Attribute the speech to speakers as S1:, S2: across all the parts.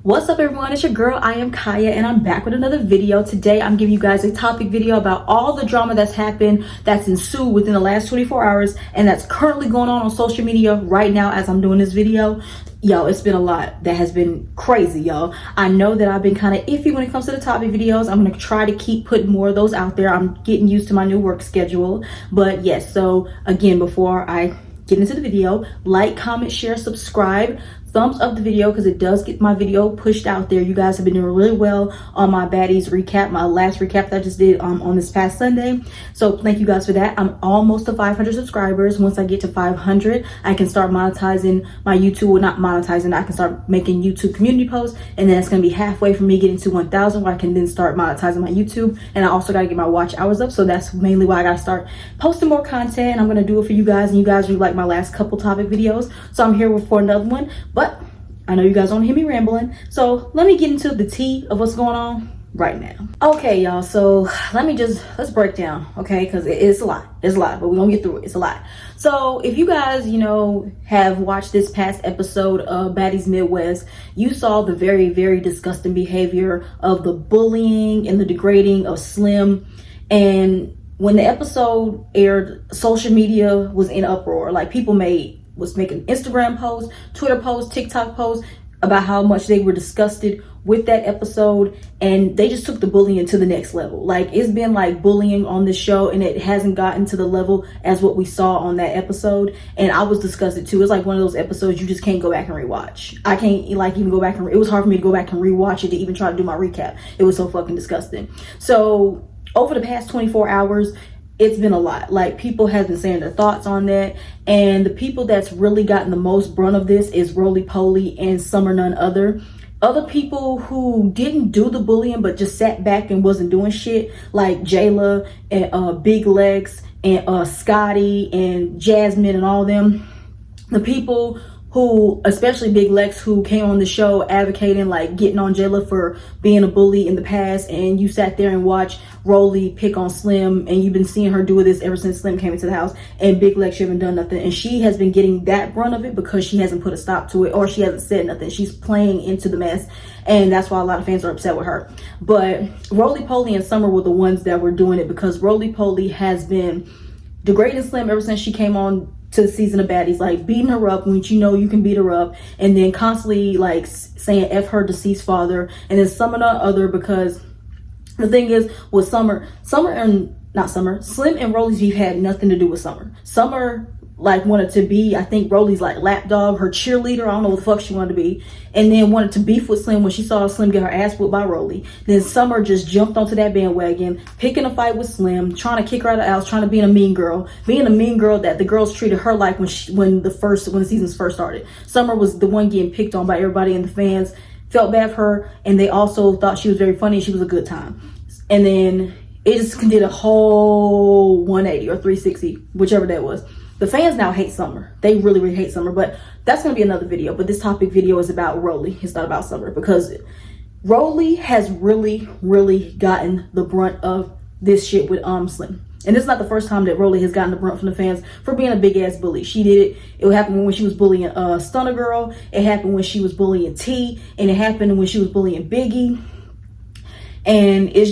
S1: What's up everyone, it's your girl, I am Kaya, and I'm back with another video. Today I'm giving you guys a topic video about all the drama that's happened, that's ensued within the last 24 hours, and that's currently going on social media right now as I'm doing this video. Yo, it's been a lot that has been crazy, y'all. I know that I've been kind of iffy when it comes to the topic videos. I'm gonna try to keep putting more of those out there. I'm getting used to my new work schedule. But yes, so again, before I get into the video, like, comment, share, subscribe, thumbs up the video because it does get my video pushed out there. You guys have been doing really well on my baddies recap, my last recap that I just did on this past Sunday. So thank you guys for that. I'm almost to 500 subscribers. Once I get to 500, I can start monetizing my YouTube. Well, not monetizing, I can start making YouTube community posts, and then it's gonna be halfway from me getting to 1,000 where I can then start monetizing my YouTube. And I also got to get my watch hours up, so that's mainly why I got to start posting more content. And I'm gonna do it for you guys, and you guys really like my last couple topic videos, so I'm here for another one. But I know you guys don't hear me rambling, so let me get into the tea of what's going on right now. Okay, y'all, so let's break down, okay, because it's a lot, but we're gonna get through it. It's a lot. So if you guys, have watched this past episode of Baddies Midwest, you saw the very, very disgusting behavior of the bullying and the degrading of Slim. And when the episode aired, social media was in uproar. Like, people was making Instagram posts, Twitter posts, TikTok posts about how much they were disgusted with that episode, and they just took the bullying to the next level. Like, it's been like bullying on this show, and it hasn't gotten to the level as what we saw on that episode. And I was disgusted too. It's like one of those episodes you just can't go back and rewatch. I can't even go back and it was hard for me to go back and rewatch it to even try to do my recap. It was so fucking disgusting. So over the past 24 hours, it's been a lot. Like, people have been saying their thoughts on that, and the people that's really gotten the most brunt of this is Rollie, Pollie, and Summer None Other. Other people who didn't do the bullying but just sat back and wasn't doing shit, like Jayla and Big Lex and Scotty and Jasmine and all them. The people who, especially Big Lex, who came on the show advocating, like, getting on Jayla for being a bully in the past, and you sat there and watched Rollie pick on Slim, and you've been seeing her do this ever since Slim came into the house, and Big Lex, she haven't done nothing, and she has been getting that brunt of it because she hasn't put a stop to it, or she hasn't said nothing. She's playing into the mess, and that's why a lot of fans are upset with her. But Rollie, Pollie, and Summer were the ones that were doing it because Rollie, Pollie has been degrading Slim ever since she came on to the season of Baddies, like beating her up when you can beat her up, and then constantly like saying F her deceased father, and then Summer None Other, because the thing is with Slim and Rollie's beef had nothing to do with Summer. Summer like wanted to be, I think, Rollie's like lapdog, her cheerleader, I don't know what the fuck she wanted to be, and then wanted to beef with Slim when she saw Slim get her ass whooped by Rollie. Then Summer just jumped onto that bandwagon, picking a fight with Slim, trying to kick her out of the house, trying to be a mean girl that the girls treated her like when the seasons first started. Summer was the one getting picked on by everybody, and the fans felt bad for her, and they also thought she was very funny and she was a good time. And then it just did a whole 180 or 360, whichever that was. The fans now hate Summer. They really, really hate Summer, but that's going to be another video. But this topic video is about Rollie. It's not about Summer, because Rollie has really, really gotten the brunt of this shit with Slim. And this is not the first time that Rollie has gotten the brunt from the fans for being a big ass bully. She did it. It happened when she was bullying Stunner Girl. It happened when she was bullying T, and it happened when she was bullying Biggie. And it was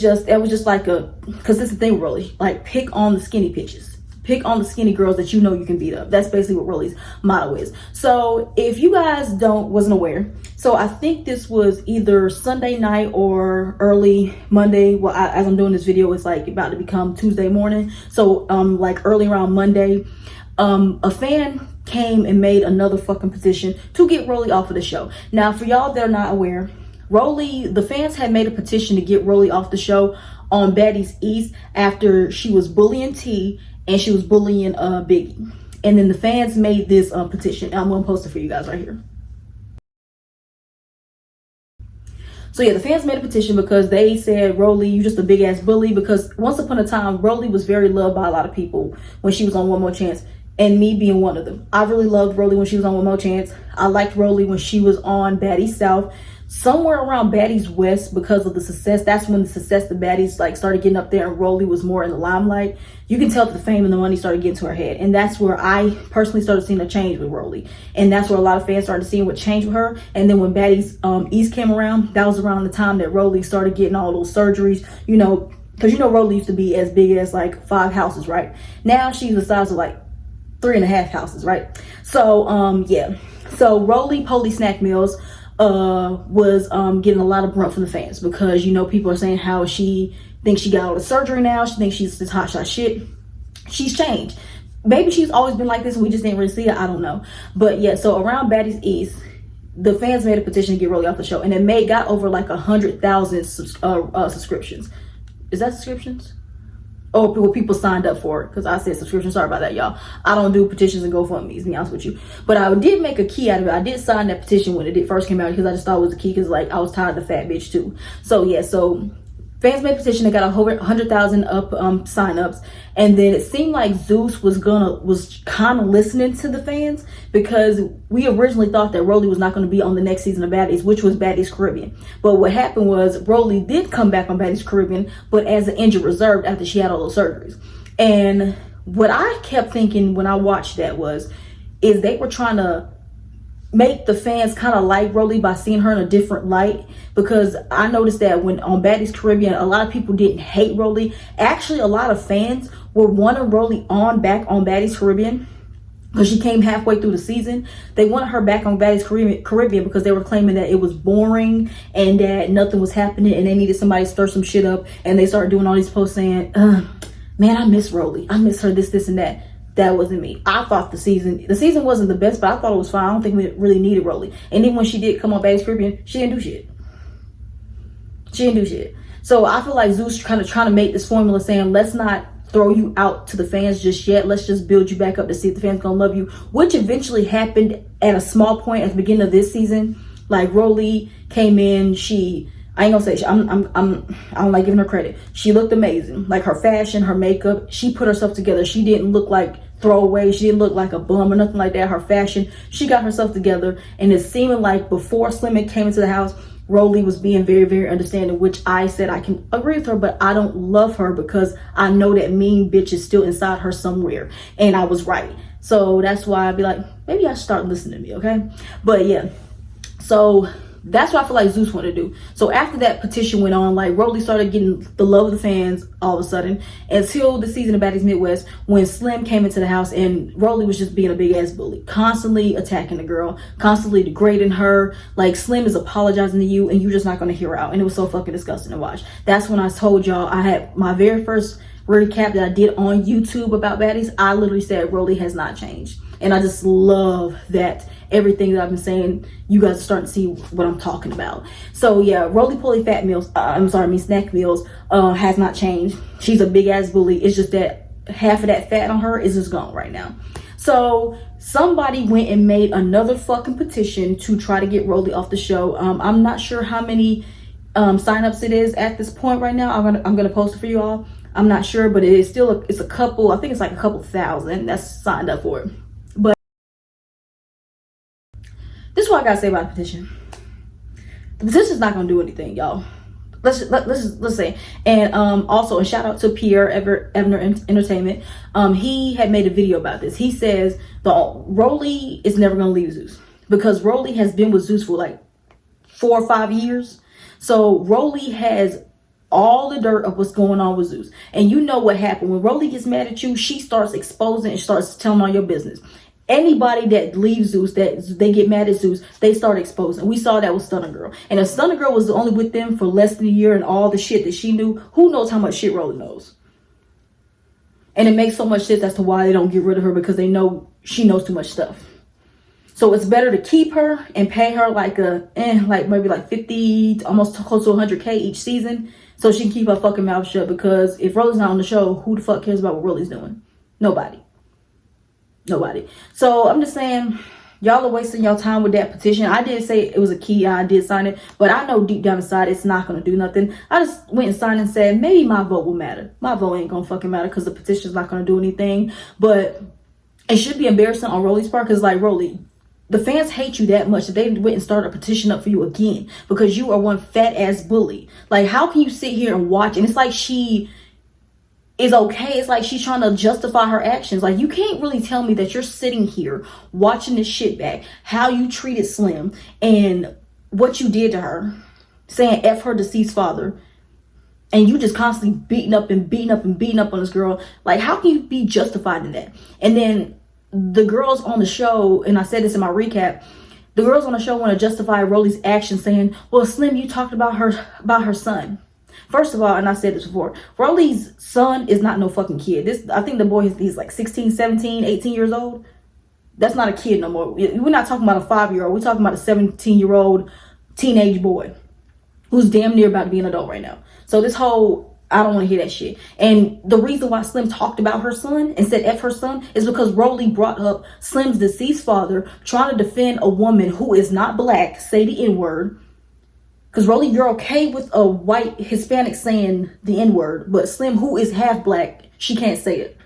S1: just like because it's the thing, Rollie, like, pick on the skinny bitches. Pick on the skinny girls that you know you can beat up. That's basically what Rollie's motto is. So if you guys wasn't aware, so I think this was either Sunday night or early Monday. Well, as I'm doing this video, it's like about to become Tuesday morning. So like early around Monday, a fan came and made another fucking petition to get Rollie off of the show. Now, for y'all that are not aware, the fans had made a petition to get Rollie off the show on Baddies East after she was bullying T and she was bullying Biggie. And then the fans made this petition. I'm gonna post it for you guys right here. So yeah, the fans made a petition because they said, Rollie, you just a big ass bully, because once upon a time, Rollie was very loved by a lot of people when she was on One More Chance, and me being one of them. I really loved Rollie when she was on One More Chance. I liked Rollie when she was on Baddies South. somewhere around Baddies West, because of the success, that's when the success the Baddies like started getting up there and Rollie was more in the limelight. You can tell that the fame and the money started getting to her head, and that's where I personally started seeing a change with Rollie, and that's where a lot of fans started seeing what changed with her. And then when Baddies East came around, that was around the time that Rollie started getting all those surgeries, you know, because you know Rollie used to be as big as like 5 houses, right? Now she's the size of like 3.5 houses, right? So yeah, so Rollie Pollie Snack Meals was getting a lot of brunt from the fans, because you know people are saying how she thinks she got all the surgery now, she thinks she's this hot shot shit. She's changed. Maybe she's always been like this and we just didn't really see it, I don't know. But yeah, so around Baddies East, the fans made a petition to get Rollie off the show, and it got over like 100,000 subscriptions. Is that subscriptions? Oh, people signed up for it, because I said subscription. Sorry about that, y'all. I don't do petitions and GoFundMe's, to be honest with you. But I did make a key out of it. I did sign that petition when it first came out, because I just thought it was a key, because like I was tired of the fat bitch too. So yeah, so fans made a petition. They got 100,000 up signups, and then it seemed like Zeus was kind of listening to the fans, because we originally thought that Rollie was not going to be on the next season of Baddies, which was Baddies Caribbean. But what happened was Rollie did come back on Baddies Caribbean, but as an injured reserve after she had all those surgeries. And what I kept thinking when I watched that is they were trying to make the fans kind of like Rollie by seeing her in a different light, because I noticed that when on Baddies Caribbean, a lot of people didn't hate Rollie. Actually, a lot of fans were wanting Rollie back on Baddies Caribbean, because she came halfway through the season. They wanted her back on Baddies Caribbean because they were claiming that it was boring and that nothing was happening, and they needed somebody to stir some shit up. And they started doing all these posts saying, man, I miss Rollie, I miss her, this and that. That wasn't me. I thought the season wasn't the best, but I thought it was fine. I don't think we really needed Rollie. And then when she did come on Baddies Caribbean, she didn't do shit. So I feel like Zeus kind of trying to make this formula, saying, let's not throw you out to the fans just yet. Let's just build you back up to see if the fans gonna love you, which eventually happened at a small point at the beginning of this season. Like Rollie came in, I ain't gonna say I don't like giving her credit. She looked amazing. Like her fashion, her makeup, she put herself together. She didn't look like throwaway. She didn't look like a bum or nothing like that. Her fashion, she got herself together. And it's seeming like before Slim came into the house, Rollie was being very, very understanding, which I said I can agree with her, but I don't love her because I know that mean bitch is still inside her somewhere. And I was right. So that's why I'd be like, maybe I should start listening to me, okay? But yeah, so that's what I feel like Zeus wanted to do. So after that petition went on, like Rollie started getting the love of the fans all of a sudden, until the season of Baddies Midwest, when Slim came into the house and Rollie was just being a big ass bully, constantly attacking the girl, constantly degrading her. Like Slim is apologizing to you and you're just not going to hear her out. And it was so fucking disgusting to watch. That's when I told y'all I had my very first recap that I did on YouTube about Baddies. I literally said Rollie has not changed. And I just love that everything that I've been saying, you guys are starting to see what I'm talking about. So yeah, Rollie Pollie Snack Meals has not changed. She's a big ass bully. It's just that half of that fat on her is just gone right now. So somebody went and made another fucking petition to try to get Rollie off the show. I'm not sure how many signups it is at this point right now. I'm gonna post it for you all. I'm not sure, but it is still it's a couple. I think it's like a couple thousand that's signed up for it. But this is what I gotta say about the petition. The petition's not gonna do anything, y'all. Let's say. And also a shout out to Pierre Evner Entertainment. He had made a video about this. He says Rollie is never gonna leave Zeus, because Rollie has been with Zeus for like 4 or 5 years. So Rollie has all the dirt of what's going on with Zeus. And you know what happened. When Rollie gets mad at you, she starts exposing and starts telling all your business. Anybody that leaves Zeus, that they get mad at Zeus, they start exposing. We saw that with Stunner Girl. And if Stunner Girl was only with them for less than a year and all the shit that she knew, who knows how much shit Rollie knows. And it makes so much sense as to why they don't get rid of her, because they know she knows too much stuff. So it's better to keep her and pay her like maybe like 50, almost close to 100K each season, so she can keep her fucking mouth shut. Because if Rollie's not on the show, who the fuck cares about what Rollie's doing? Nobody. So I'm just saying, y'all are wasting y'all time with that petition. I did say it was a key. I did sign it, but I know deep down inside it's not going to do nothing. I just went and signed and said, maybe my vote will matter. My vote ain't going to fucking matter, because the petition's not going to do anything. But it should be embarrassing on Rollie's part, because like, Rollie, the fans hate you that much that they went and started a petition up for you again because you are one fat ass bully. Like, how can you sit here and watch? And it's like she is okay. It's like she's trying to justify her actions. Like, you can't really tell me that you're sitting here watching this shit back, how you treated Slim and what you did to her, saying F her deceased father, and you just constantly beating up and beating up and beating up on this girl. Like, how can you be justified in that? And then the girls on the show, and I said this in my recap, the girls on the show want to justify Rollie's action, saying, well, Slim, you talked about her son. First of all, and I said this before, Rollie's son is not no fucking kid. I think the boy he's like 16, 17, 18 years old. That's not a kid no more. We're not talking about a 5-year-old. We're talking about a 17-year-old teenage boy who's damn near about to be an adult right now. So this whole, I don't want to hear that shit. And the reason why Slim talked about her son and said F her son is because Rollie brought up Slim's deceased father trying to defend a woman who is not black, say the N-word. Because Rollie, you're okay with a white Hispanic saying the N-word, but Slim, who is half black, she can't say it.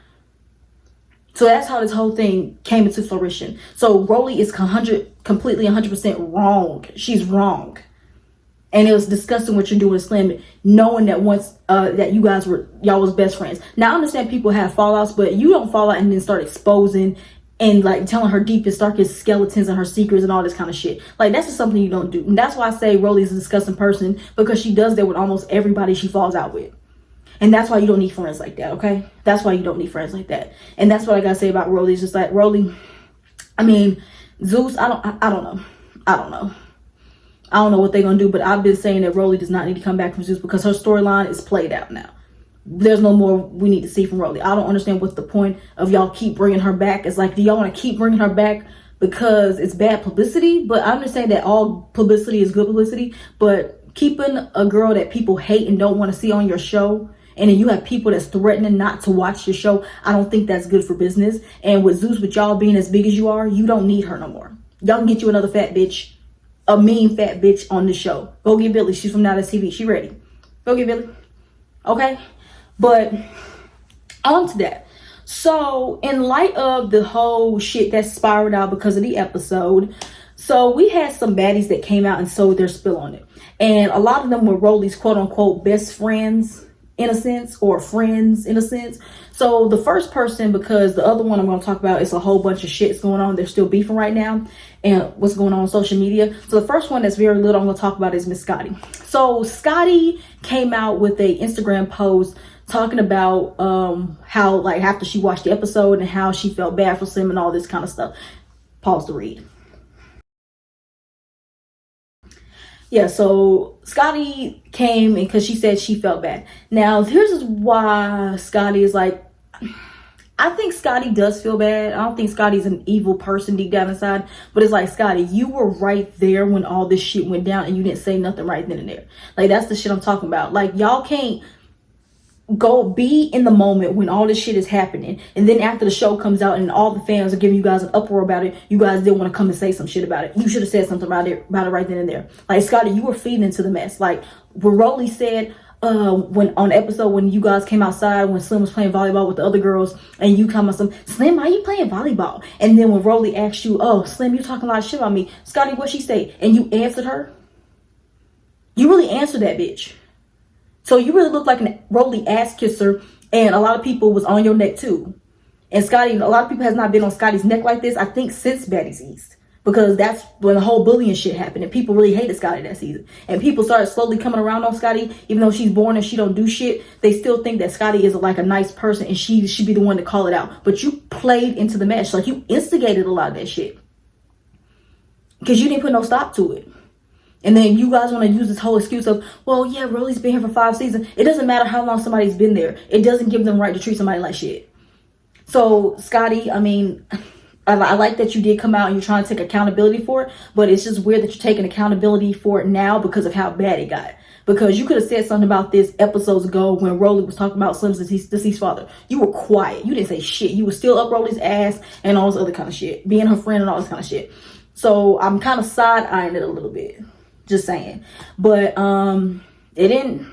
S1: So that's how this whole thing came into fruition. So Rollie is completely 100% wrong. She's wrong. And it was disgusting what you're doing to Slim, knowing that once that y'all was best friends. Now I understand people have fallouts, but you don't fall out and then start exposing and like telling her deepest, darkest skeletons and her secrets and all this kind of shit. Like, that's just something you don't do. And that's why I say Rollie's a disgusting person, because she does that with almost everybody she falls out with. And that's why you don't need friends like that, okay? That's why you don't need friends like that. And that's what I gotta say about Rollie. It's just like, Rollie, I mean, Zeus, I don't know. I don't know what they're gonna do, but I've been saying that Rollie does not need to come back from Zeus because her storyline is played out now. There's no more we need to see from Rollie. I don't understand what's the point of y'all keep bringing her back. It's like, do y'all want to keep bringing her back because it's bad publicity? But I understand that all publicity is good publicity, but keeping a girl that people hate and don't want to see on your show, and then you have people that's threatening not to watch your show, I don't think that's good for business. And with Zeus, with y'all being as big as you are, you don't need her no more. Y'all can get you another fat bitch, a mean fat bitch on the show. Go get Billy. She's from Now That's TV. She ready. Go get Billy. Okay? But on to that. So in light of the whole shit that spiraled out because of the episode, so we had some baddies that came out and sowed their spill on it. And a lot of them were Rollie's quote unquote best friends in a sense, or friends in a sense. So the first person, because the other one I'm going to talk about is a whole bunch of shit's going on. They're still beefing right now and what's going on social media. So the first one that's very little I'm going to talk about is Miss Scotty. So Scotty came out with a Instagram post talking about how, like, after she watched the episode and how she felt bad for Slim and all this kind of stuff. Pause to read. Yeah, so Scotty came because she said she felt bad. Now, here's why Scotty is like, I think Scotty does feel bad. I don't think Scotty's an evil person deep down inside. But it's like, Scotty, you were right there when all this shit went down and you didn't say nothing right then and there. Like, that's the shit I'm talking about. Like, y'all can't go be in the moment when all this shit is happening, and then after the show comes out and all the fans are giving you guys an uproar about it, you guys didn't want to come and say some shit about it. You should have said something about it right then and there. Like, Scotty, you were feeding into the mess. Like what Rollie said when on the episode when you guys came outside when Slim was playing volleyball with the other girls, and you come on some, Slim, why you playing volleyball? And then when Rollie asked you, oh, Slim, you talking a lot of shit about me, Scotty, what she say? And you answered her. You really answered that bitch. So you really look like a Rollie ass kisser, and a lot of people was on your neck too. And Scotty, a lot of people has not been on Scotty's neck like this, I think, since Baddies East. Because that's when the whole bullying shit happened, and people really hated Scotty that season. And people started slowly coming around on Scotty, even though she's born and she don't do shit. They still think that Scotty is like a nice person, and she should be the one to call it out. But you played into the mesh, like you instigated a lot of that shit. Because you didn't put no stop to it. And then you guys want to use this whole excuse of, well, yeah, Rollie's been here for 5 seasons. It doesn't matter how long somebody's been there. It doesn't give them the right to treat somebody like shit. So, Scotty, I mean, I like that you did come out and you're trying to take accountability for it. But it's just weird that you're taking accountability for it now because of how bad it got. Because you could have said something about this episodes ago when Rollie was talking about Slim's deceased father. You were quiet. You didn't say shit. You were still up Rollie's ass and all this other kind of shit. Being her friend and all this kind of shit. So, I'm kind of side-eyeing it a little bit. Just saying. But it didn't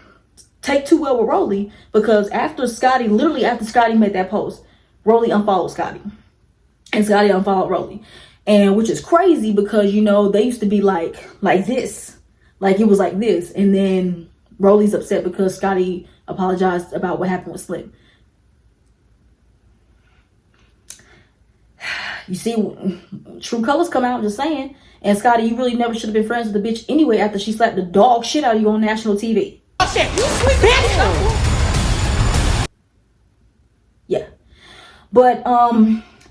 S1: take too well with Rollie, because after Scotty made that post, Rollie unfollowed Scotty. And Scotty unfollowed Rollie. And which is crazy because, you know, they used to be like this. Like, it was like this. And then Rollie's upset because Scotty apologized about what happened with Slim. You see, true colors come out, just saying. And Scotty, you really never should have been friends with the bitch anyway after she slapped the dog shit out of you on national TV. Oh, shit. You sweet bitch. Yeah. But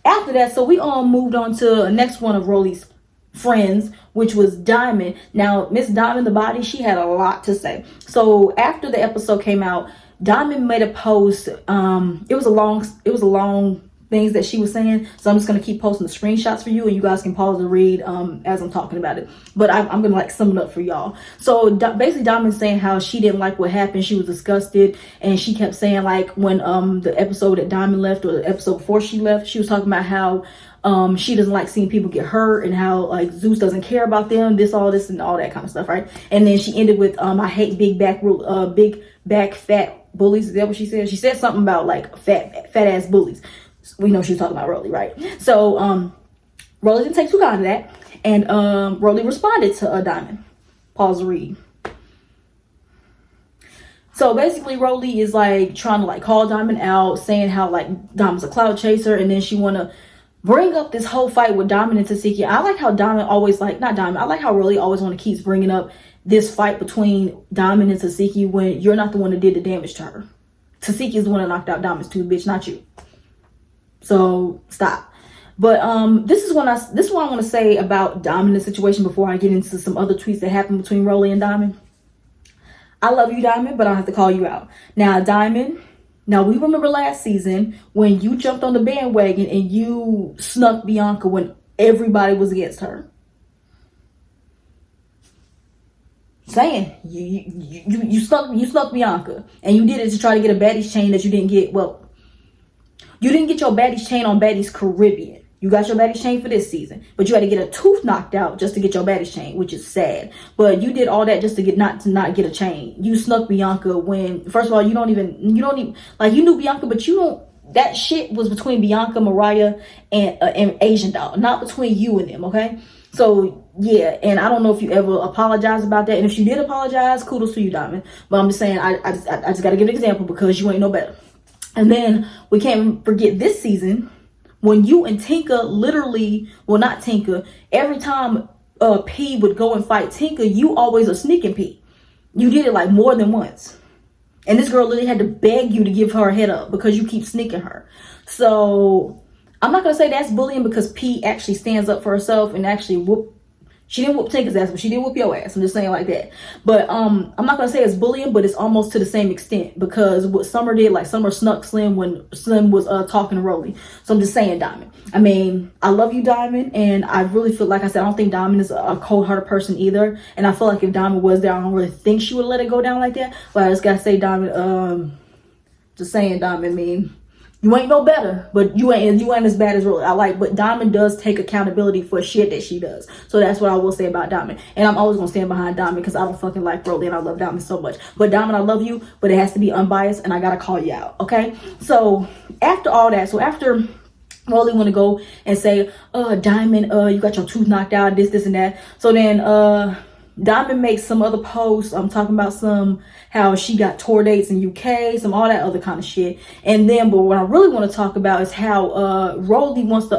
S1: after that, so we all moved on to the next one of Rollie's friends, which was Diamond. Now, Miss Diamond, the body, she had a lot to say. So after the episode came out, Diamond made a post. It was a long things that she was saying, so I'm just going to keep posting the screenshots for you, and you guys can pause and read as I'm talking about it. But I'm going to like sum it up for y'all. So basically Diamond's saying how she didn't like what happened. She was disgusted, and she kept saying, like, when the episode that Diamond left, or the episode before she left, she was talking about how she doesn't like seeing people get hurt, and how like Zeus doesn't care about them, all this and all that kind of stuff, right? And then she ended with I hate big back fat bullies. Is that what she said? She said something about like fat ass bullies. We know she was talking about Rollie, right? So Rollie didn't take too kind of that, and Rollie responded to Diamond. Pause to read. So basically Rollie is like trying to like call Diamond out, saying how like Diamond's a cloud chaser, and then she want to bring up this whole fight with Diamond and Tasiki. I like how Diamond always I like how Rollie always want to keep bringing up this fight between Diamond and Tasiki when you're not the one that did the damage to her. Tasiki is the one that knocked out Diamond's tooth, bitch, not you. So stop. But this is what I want to say about Diamond, the situation, before I get into some other tweets that happened between Rollie and Diamond. I love you, Diamond, but I have to call you out. Now, Diamond, we remember last season when you jumped on the bandwagon and you snuck Bianca when everybody was against her. Saying you snuck Bianca, and you did it to try to get a baddies chain that you didn't get. Well, you didn't get your baddies chain on Baddies Caribbean. You got your baddies chain for this season, but you had to get a tooth knocked out just to get your baddies chain, which is sad. But you did all that just to not get a chain. You snuck Bianca when, first of all, you don't even like, you knew Bianca, but you don't. That shit was between Bianca, Mariah, and Asian Doll, not between you and them. Okay. So yeah, and I don't know if you ever apologized about that, and if you did apologize, kudos to you, Diamond. But I'm just saying, I just got to give an example because you ain't no better. And then we can't forget this season when you and Tinka literally, well, not Tinka, every time P would go and fight Tinka, you always a sneaking P. You did it like more than once. And this girl literally had to beg you to give her a head up because you keep sneaking her. So I'm not going to say that's bullying because P actually stands up for herself and actually she didn't whoop Tinka's ass, but she did whoop your ass. I'm just saying like that. But I'm not going to say it's bullying, but it's almost to the same extent because what Summer did, like Summer snuck Slim when Slim was talking to Rollie. So I'm just saying, Diamond. I mean, I love you, Diamond. And I really feel, like I said, I don't think Diamond is a cold-hearted person either. And I feel like if Diamond was there, I don't really think she would let it go down like that. But I just got to say, Diamond, just saying, Diamond, I mean, you ain't no better, but you ain't as bad as Rollie. But Diamond does take accountability for shit that she does. So that's what I will say about Diamond. And I'm always gonna stand behind Diamond because I don't fucking like Rollie and I love Diamond so much. But Diamond, I love you, but it has to be unbiased and I gotta call you out, okay? So after all that, after Rollie want to go and say, Diamond, you got your tooth knocked out, this and that. So then Diamond makes some other posts. I'm talking about how she got tour dates in UK, all that other kind of shit. And then, but what I really want to talk about is how Rollie wants to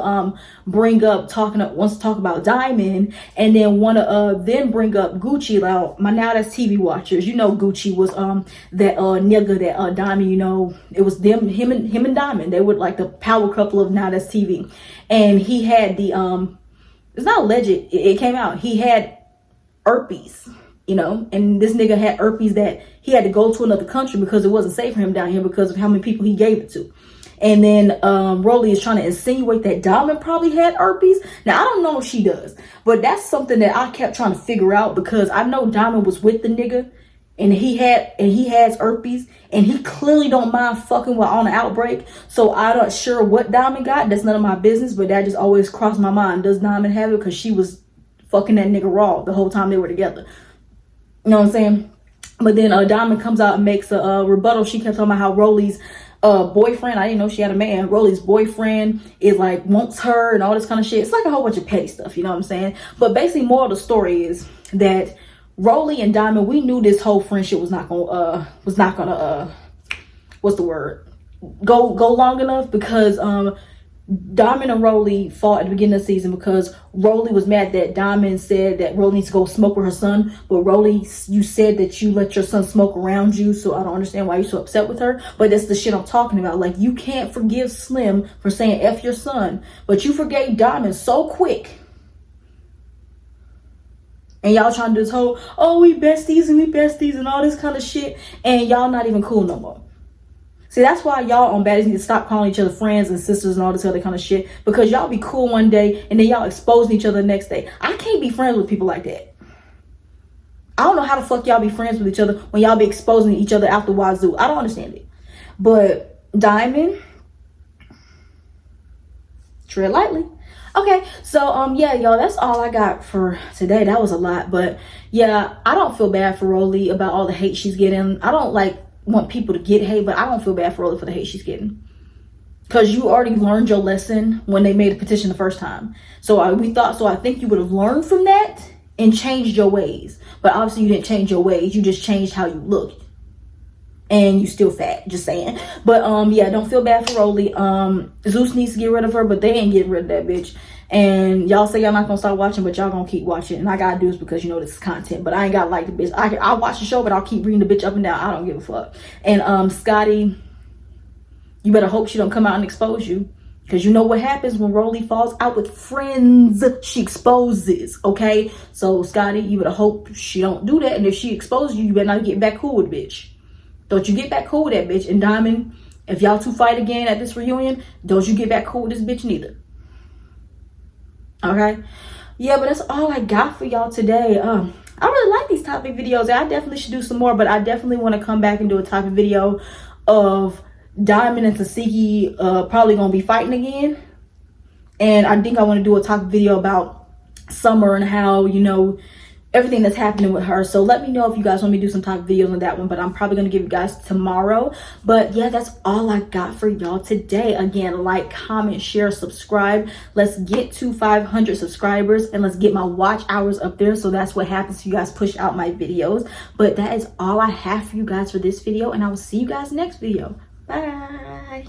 S1: talk about Diamond, and then want to then bring up Gucci. Like, now that's TV watchers. You know, Gucci was that nigga that Diamond. You know, it was him and Diamond. They were like the power couple of Now That's TV, and he had the it's not alleged. It came out. He had herpes, you know, and this nigga had herpes that he had to go to another country because it wasn't safe for him down here because of how many people he gave it to. And then Rollie is trying to insinuate that Diamond probably had herpes. Now, I don't know if she does, but that's something that I kept trying to figure out because I know Diamond was with the nigga and he has herpes and he clearly don't mind fucking while on an outbreak. So I'm not sure what Diamond got. That's none of my business, but that just always crossed my mind. Does Diamond have it? Because she was fucking that nigga raw the whole time they were together. You know what I'm saying? But then Diamond comes out and makes a rebuttal. She kept talking about how Rollie's boyfriend, I didn't know she had a man. Rollie's boyfriend is like wants her and all this kind of shit. It's like a whole bunch of petty stuff, you know what I'm saying? But basically, moral of the story is that Rollie and Diamond, we knew this whole friendship was not gonna what's the word? Go long enough, because Diamond and Rollie fought at the beginning of the season because Rollie was mad that Diamond said that Rollie needs to go smoke with her son. But Rollie, you said that you let your son smoke around you, so I don't understand why you're so upset with her. But that's the shit I'm talking about. Like, you can't forgive Slim for saying F your son, but you forgave Diamond so quick. And y'all trying to do this whole, oh, we besties and all this kind of shit. And y'all not even cool no more. See, that's why y'all on baddies need to stop calling each other friends and sisters and all this other kind of shit. Because y'all be cool one day and then y'all exposing each other the next day. I can't be friends with people like that. I don't know how the fuck y'all be friends with each other when y'all be exposing each other out the wazoo. I don't understand it. But Diamond, tread lightly. Okay, so yeah, y'all, that's all I got for today. That was a lot, but yeah, I don't feel bad for Rollie about all the hate she's getting. I don't want people to get hate, but I don't feel bad for Rollie for the hate she's getting, because you already learned your lesson when they made a petition the first time. So I think you would have learned from that and changed your ways. But obviously you didn't change your ways. You just changed how you look. And you still fat, just saying. But yeah, don't feel bad for Rollie. Zeus needs to get rid of her, but they ain't getting rid of that bitch. And y'all say y'all not gonna start watching, but y'all gonna keep watching. And I gotta do this because you know this is content. But I ain't gotta like the bitch. I'll watch the show, but I'll keep reading the bitch up and down. I don't give a fuck. And Scotty, you better hope she don't come out and expose you. Because you know what happens when Rollie falls out with friends, she exposes, okay? So Scotty, you better hope she don't do that. And if she exposes you, you better not get back cool with the bitch. Don't you get back cool with that bitch. And Diamond, if y'all two fight again at this reunion, don't you get back cool with this bitch neither. Okay? Yeah, but that's all I got for y'all today. I really like these topic videos. I definitely should do some more, but I definitely want to come back and do a topic video of Diamond and Tasiki probably going to be fighting again. And I think I want to do a topic video about Summer and how, you know, everything that's happening with her. So let me know if you guys want me to do some type of videos on that one, but I'm probably going to give you guys tomorrow. But yeah, that's all I got for y'all today. Again, like, comment, share, subscribe. Let's get to 500 subscribers and let's get my watch hours up there. So that's what happens if you guys push out my videos. But that is all I have for you guys for this video, and I will see you guys next video. Bye.